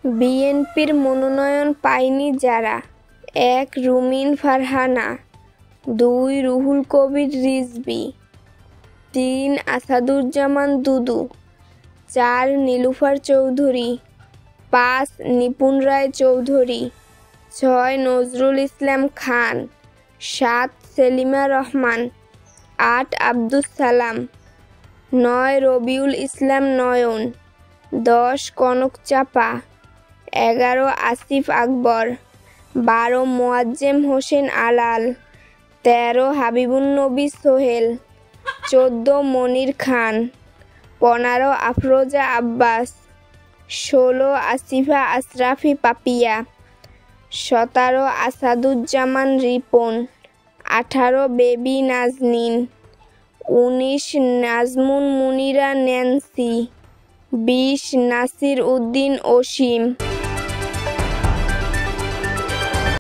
বিএনপির মনোনয়ন পায়নি যারা: ১. রুমিন ফারহানা, ২. রুহুল কবির রিজভী, ৩. আসাদুজ্জামান দুদু, ৪. নীলুফার চৌধুরী, ৫. নিপুণ রায় চৌধুরী, ৬. নজরুল ইসলাম খান, ৭. সেলিমা রহমান, ৮. আব্দুস সালাম, ৯. রবিউল ইসলাম নয়ন, ১০. কনক চাপা, ১১. আসিফ আকবর, ১২. মোয়াজ্জেম হোসেন আলাল, ১৩. হাবিবুন্নবী সোহেল, ১৪. মনির খান, ১৫. আফরোজা আব্বাস, ১৬. আসিফা আশরাফি পাপিয়া, ১৭. আসাদুজ্জামান রিপন, ১৮. বেবি নাজনীন, ১৯. নাজমুন মুনিরা ন্যান্সি, ২০. নাসির উদ্দিন অসীম।